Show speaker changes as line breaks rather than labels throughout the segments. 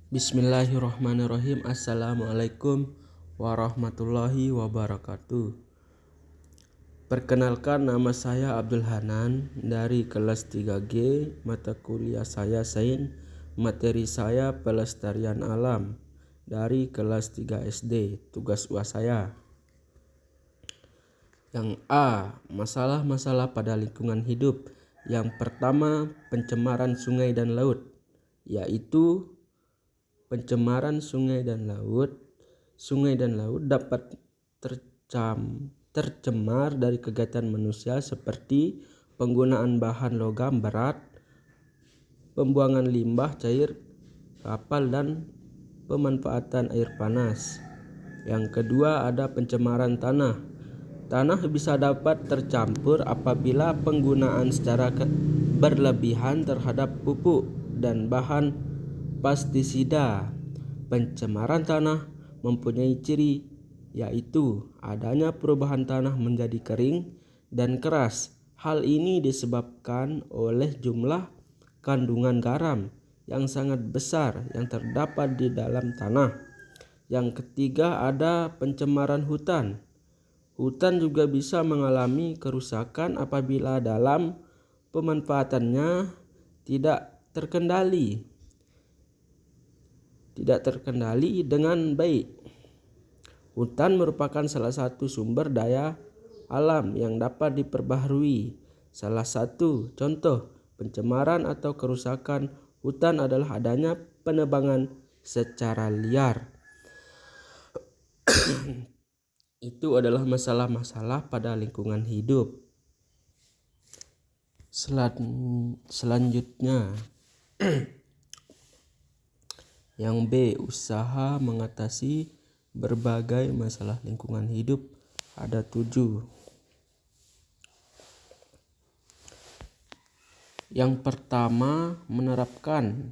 Bismillahirrahmanirrahim. Assalamualaikum warahmatullahi wabarakatuh. Perkenalkan, nama saya Abdul Hanan dari kelas 3G, mata kuliah saya Sains, materi saya pelestarian alam dari kelas 3 SD. Tugas UAS saya yang A, masalah-masalah pada lingkungan hidup. Yang pertama, pencemaran sungai dan laut, yaitu pencemaran sungai dan laut. Sungai dan laut dapat tercemar dari kegiatan manusia seperti penggunaan bahan logam berat, pembuangan limbah cair kapal, dan pemanfaatan air panas. Yang kedua, ada pencemaran tanah. Tanah bisa dapat tercampur apabila penggunaan secara berlebihan terhadap pupuk dan bahan pestisida. Pencemaran tanah mempunyai ciri, yaitu adanya perubahan tanah menjadi kering dan keras. Hal ini disebabkan oleh jumlah kandungan garam yang sangat besar yang terdapat di dalam tanah. Yang ketiga, ada pencemaran hutan. Hutan juga bisa mengalami kerusakan apabila dalam pemanfaatannya tidak terkendali dengan baik. Hutan merupakan salah satu sumber daya alam yang dapat diperbaharui. Salah satu contoh pencemaran atau kerusakan hutan adalah adanya penebangan secara liar. Itu adalah masalah-masalah pada lingkungan hidup. Selanjutnya, yang B, usaha mengatasi berbagai masalah lingkungan hidup. Ada 7. Yang pertama, menerapkan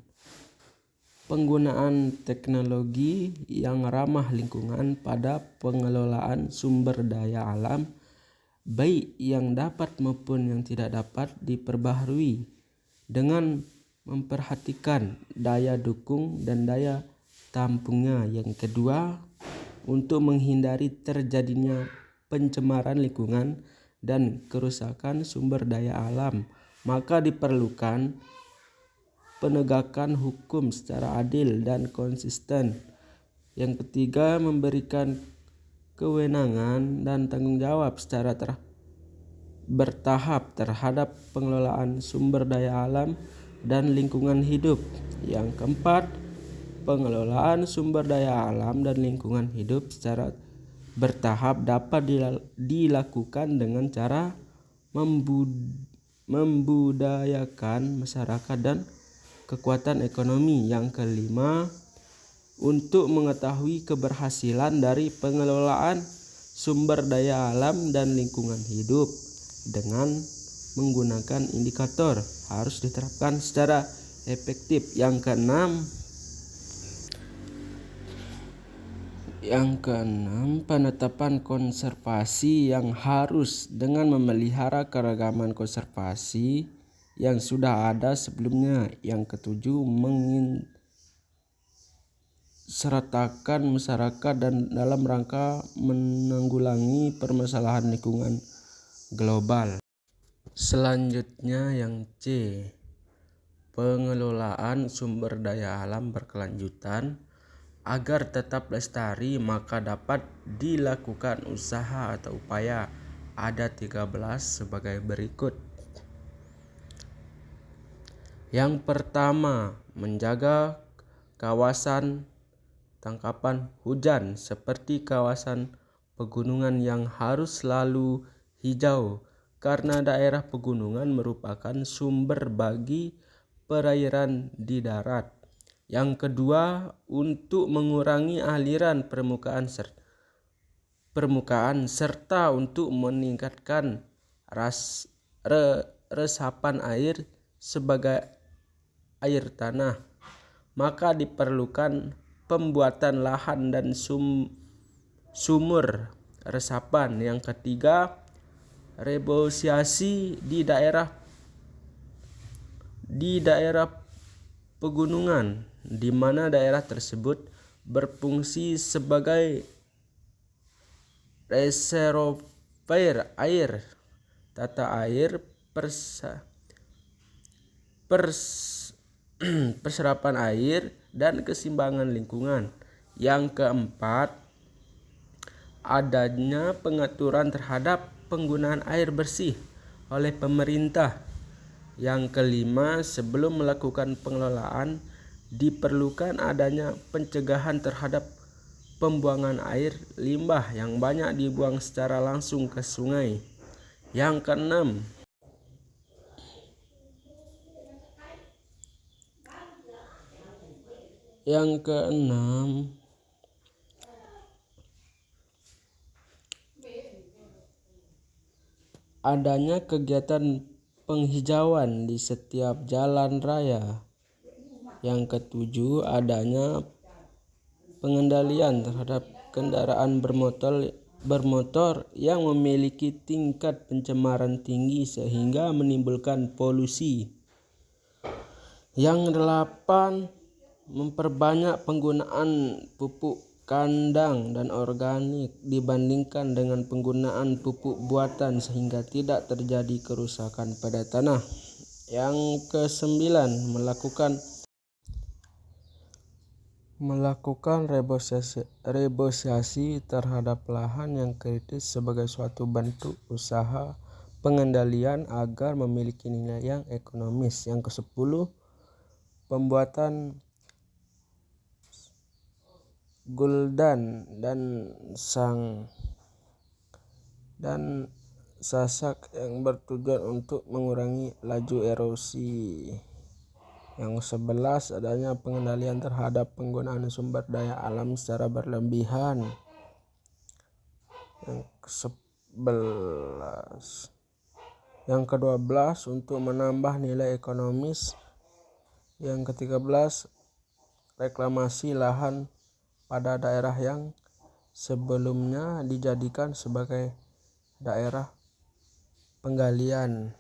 penggunaan teknologi yang ramah lingkungan pada pengelolaan sumber daya alam, baik yang dapat maupun yang tidak dapat diperbaharui, dengan memperhatikan daya dukung dan daya tampungnya. Yang kedua, untuk menghindari terjadinya pencemaran lingkungan dan kerusakan sumber daya alam, maka diperlukan penegakan hukum secara adil dan konsisten. Yang ketiga, memberikan kewenangan dan tanggung jawab secara bertahap terhadap pengelolaan sumber daya alam dan lingkungan hidup. Yang keempat, pengelolaan sumber daya alam dan lingkungan hidup secara bertahap dapat dilakukan dengan cara membudayakan masyarakat dan kekuatan ekonomi. Yang kelima, untuk mengetahui keberhasilan dari pengelolaan sumber daya alam dan lingkungan hidup dengan menggunakan indikator harus diterapkan secara efektif. Yang keenam, penetapan konservasi yang harus dengan memelihara keragaman konservasi yang sudah ada sebelumnya. Yang ketujuh, sertakan masyarakat dan dalam rangka menanggulangi permasalahan lingkungan global. Selanjutnya, yang C, pengelolaan sumber daya alam berkelanjutan. Agar tetap lestari, maka dapat dilakukan usaha atau upaya. Ada 13 sebagai berikut. Yang pertama, menjaga kawasan tangkapan hujan seperti kawasan pegunungan yang harus selalu hijau, karena daerah pegunungan merupakan sumber bagi perairan di darat. Yang kedua, untuk mengurangi aliran permukaan serta untuk meningkatkan resapan air sebagai air tanah, maka diperlukan pembuatan lahan dan sumur resapan. Yang ketiga, reboisasi di daerah pegunungan. di mana daerah tersebut berfungsi sebagai reservoir air, tata air, perserapan air, dan keseimbangan lingkungan. Yang keempat, adanya pengaturan terhadap penggunaan air bersih oleh pemerintah. Yang kelima, sebelum melakukan pengelolaan diperlukan adanya pencegahan terhadap pembuangan air limbah yang banyak dibuang secara langsung ke sungai. Yang keenam, adanya kegiatan penghijauan di setiap jalan raya. Yang ketujuh, adanya pengendalian terhadap kendaraan bermotor yang memiliki tingkat pencemaran tinggi sehingga menimbulkan polusi. Yang delapan, memperbanyak penggunaan pupuk kandang dan organik dibandingkan dengan penggunaan pupuk buatan sehingga tidak terjadi kerusakan pada tanah. Yang kesembilan, melakukan reboisasi terhadap lahan yang kritis sebagai suatu bentuk usaha pengendalian agar memiliki nilai yang ekonomis. Yang kesepuluh, pembuatan guldan dan sasak yang bertujuan untuk mengurangi laju erosi. Yang 11, adanya pengendalian terhadap penggunaan sumber daya alam secara berlebihan. Yang ke-12, untuk menambah nilai ekonomis. Yang ke-13, reklamasi lahan pada daerah yang sebelumnya dijadikan sebagai daerah penggalian.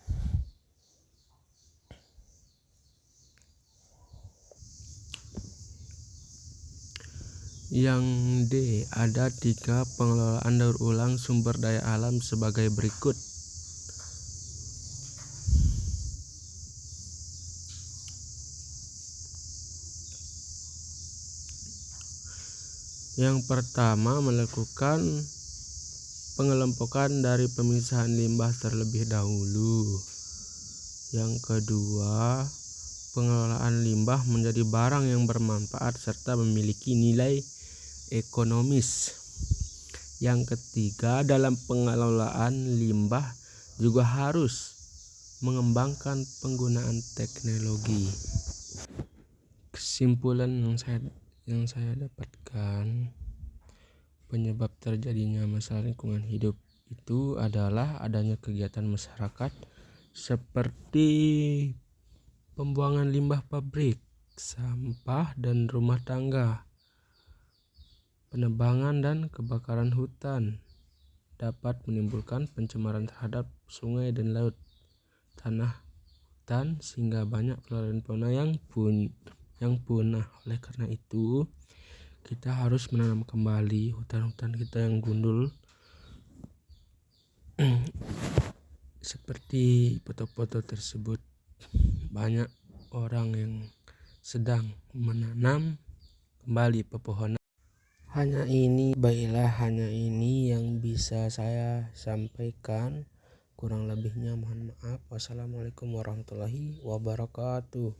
Yang D, ada 3 pengelolaan daur ulang sumber daya alam sebagai berikut. Yang pertama, melakukan pengelompokan dari pemisahan limbah terlebih dahulu. Yang kedua, pengelolaan limbah menjadi barang yang bermanfaat serta memiliki nilai ekonomis. Yang ketiga, dalam pengelolaan limbah juga harus mengembangkan penggunaan teknologi. Kesimpulan yang saya dapatkan, penyebab terjadinya masalah lingkungan hidup itu adalah adanya kegiatan masyarakat seperti pembuangan limbah pabrik, sampah dan rumah tangga, penebangan dan kebakaran hutan dapat menimbulkan pencemaran terhadap sungai dan laut, tanah, hutan, sehingga banyak flora dan fauna yang punah. Oleh karena itu, kita harus menanam kembali hutan-hutan kita yang gundul. Seperti foto-foto tersebut, banyak orang yang sedang menanam kembali pepohonan. Hanya ini yang bisa saya sampaikan. Kurang lebihnya mohon maaf. Wassalamualaikum warahmatullahi wabarakatuh.